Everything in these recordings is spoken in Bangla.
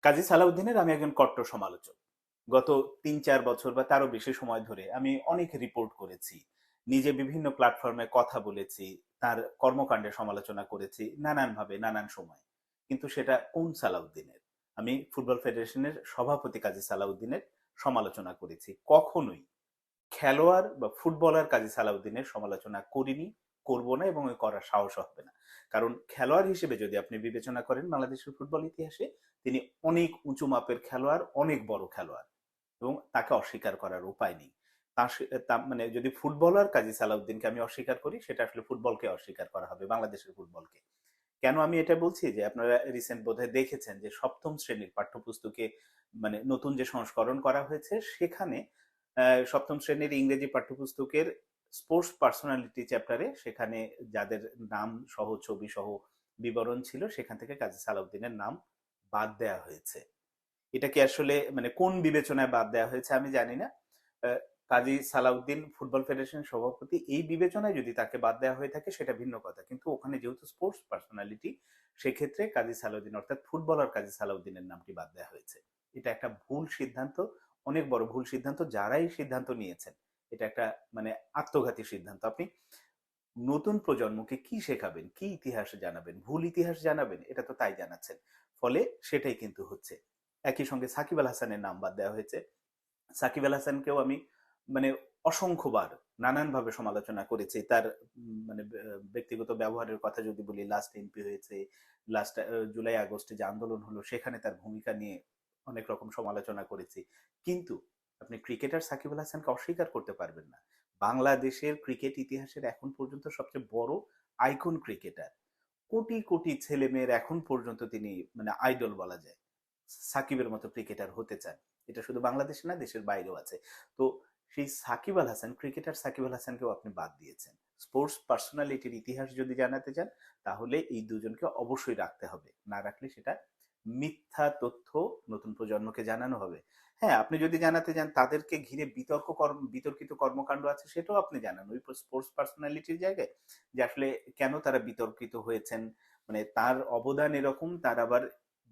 কাজী সালাউদ্দিনের আমি একজন কট্টর সমালোচক। গত ৩-৪ বছর বা তারও বেশি সময় ধরে আমি অনেক রিপোর্ট করেছি, নিজে বিভিন্ন প্ল্যাটফর্মে কথা বলেছি, তার কর্মকাণ্ডের সমালোচনা করেছি নানানভাবে নানান সময়। কিন্তু সেটা কোন সালাউদ্দিনের? আমি ফুটবল ফেডারেশনের সভাপতি কাজী সালাউদ্দিনের সমালোচনা করেছি, কখনোই খেলোয়াড় বা ফুটবলার কাজী সালাউদ্দিনের সমালোচনা করিনি, করব না এবং ওই করার সাহস হবে না। কারণ খেলোয়াড় হিসেবে যদি আপনি বিবেচনা করেন বাংলাদেশের ফুটবল ইতিহাসে তিনি অনেক উঁচু মাপের খেলোয়াড়, অনেক বড় খেলোয়াড়, এবং তাকে অস্বীকার করার উপায় নেই। মানে যদি ফুটবলার কাজী সালাউদ্দিনকে আমি অস্বীকার করি, সেটা আসলে ফুটবলকে অস্বীকার করা হবে, বাংলাদেশের ফুটবলকে। কেন আমি এটা বলছি, যে আপনারা রিসেন্ট বোধহয় দেখেছেন যে সপ্তম শ্রেণীর পাঠ্যপুস্তকে মানে নতুন যে সংস্করণ করা হয়েছে, সেখানে সপ্তম শ্রেণীর ইংরেজি পাঠ্যপুস্তকের স্পোর্টস পার্সোনালিটি চ্যাপ্টারে সেখানে যাদের নাম সহ ছবি সহ বিবরণ ছিল, সেখান থেকে কাজী সালাউদ্দিনের নাম বাদ দেওয়া হয়েছে। এটা কি আসলে মানে কোন বিবেচনায় বাদ দেওয়া হয়েছে আমি জানি না। আহ, কাজী সালাউদ্দিন ফুটবল ফেডারেশনের সভাপতি, এই বিবেচনায় যদি তাকে বাদ দেওয়া হয়ে থাকে সেটা ভিন্ন কথা, কিন্তু ওখানে যেহেতু স্পোর্টস পার্সোনালিটি, সেক্ষেত্রে কাজী সালাউদ্দিন অর্থাৎ ফুটবলার কাজী সালাউদ্দিনের নামটি বাদ দেওয়া হয়েছে। এটা একটা ভুল সিদ্ধান্ত, অনেক বড় ভুল সিদ্ধান্ত। যারাই সিদ্ধান্ত নিয়েছেন, এটা একটা মানে আত্মঘাতী সিদ্ধান্ত। আপনি নতুন প্রজন্মকে কি শেখাবেন, কি ইতিহাস জানাবেন? ভুল ইতিহাস জানাবেন, এটা তো তাই জানাচ্ছেন। ফলে সেটাই কিন্তু হচ্ছে। একই সঙ্গে সাকিব আল হাসানের নাম বাদ দেওয়া হয়েছে। সাকিব আল হাসানকেও আমি মানে অসংখ্যবার নানানভাবে সমালোচনা করেছি। তার মানে ব্যক্তিগত ব্যবহারের কথা যদি বলি, লাস্ট এমপি হয়েছে, লাস্ট জুলাই আগস্টে যে আন্দোলন হলো সেখানে তার ভূমিকা নিয়ে অনেক রকম সমালোচনা করেছি। কিন্তু আপনি ক্রিকেটার সাকিব আল হাসানকে অস্বীকার করতে পারবেন না। বাংলাদেশের ক্রিকেট ইতিহাসের এখন পর্যন্ত সবচেয়ে বড় আইকন ক্রিকেটার। কোটি কোটি ছেলে মেয়ের এখন পর্যন্ত তিনি মানে আইডল বলা যায়। সাকিবের মতো ক্রিকেটার হতে চান, এটা শুধু বাংলাদেশে না, দেশের বাইরেও আছে। তো সেই সাকিব আল হাসান, ক্রিকেটার সাকিব আল হাসানকেও আপনি বাদ দিয়েছেন। স্পোর্টস পার্সোনালিটির ইতিহাস যদি জানাতে চান, তাহলে এই দুজনকে অবশ্যই রাখতে হবে, না রাখলে সেটা মিথ্যা তথ্য নতুন প্রজন্মকে জানানো হবে। হ্যাঁ, আপনি যদি জানাতে চান তাদেরকে ঘিরে বিতর্কিত কর্মকাণ্ড আছে, সেটাও আপনি জানান ওই স্পোর্টস পার্সোনালিটির জায়গায়, যে আসলে কেন তারা বিতর্কিত হয়েছেন, মানে তার অবদান এরকম, তার আবার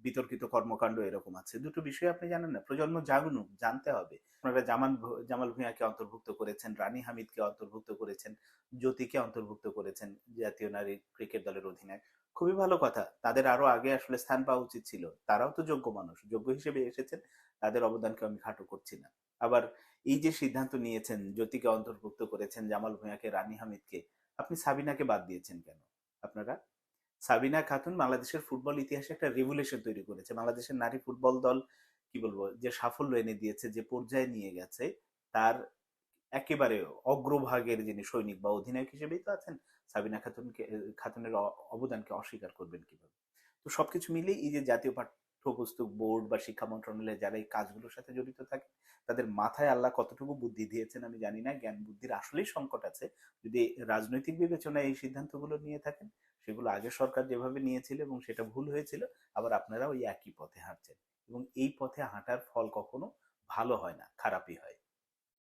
বিতর্কিত কর্মকাণ্ড এরকম আছে। দুটো বিষয় আপনি জানেন না, প্রজন্ম জাগুক, জানতে হবে। আপনারা জামাল ভুঁইয়াকে অন্তর্ভুক্ত করেছেন, রানী হামিদকে অন্তর্ভুক্ত করেছেন, জ্যোতিকে অন্তর্ভুক্ত করেছেন জাতীয় নারী ক্রিকেট দলের অধিনায়ক। খুবই ভালো কথা, তাদের আরো আগে আসলে স্থান পাওয়া উচিত ছিল। তারাও তো যোগ্য মানুষ, যোগ্য হিসেবে এসেছেন, তাদের অবদানকে আমি খাটো করছি না। আবার এই যে সিদ্ধান্ত নিয়েছেন, জ্যোতিকে অন্তর্ভুক্ত করেছেন, জামাল ভুঁইয়াকে, রানী হামিদকে, আপনি সাবিনাকে বাদ দিয়েছেন কেন? আপনারা সাবিনা খাতুন বাংলাদেশের ফুটবল ইতিহাসে একটা রেভুলেশন তৈরি করেছে। বাংলাদেশের নারী ফুটবল দল কি বলবো, যে সাফল্য এনে দিয়েছে, যে পর্যায়ে নিয়ে গেছে, তার একেবারে অগ্রভাগের যিনি সৈনিক বা অধিনায়ক হিসেবেই তো আছেন। সাবিনা খাতুনের অবদানকে অস্বীকার করবেন কিভাবে? তো সবকিছু মিলিয়ে এই যে জাতীয় পাঠ্যপুস্তক বোর্ড বা শিক্ষা মন্ত্রণালয়ে যারা এই কাজগুলোর সাথে জড়িত থাকে, তাদের মাথায় আল্লাহ কতটুকু বুদ্ধি দিয়েছেন আমি জানি না। জ্ঞান বুদ্ধির আসলেই সংকট আছে। যদি রাজনৈতিক বিবেচনায় এই সিদ্ধান্তগুলো নিয়ে থাকেন, সেগুলো আগের সরকার যেভাবে নিয়েছিল এবং সেটা ভুল হয়েছিল, আবার আপনারা ওই একই পথে হাঁটছেন, এবং এই পথে হাঁটার ফল কখনো ভালো হয় না, খারাপই হয়।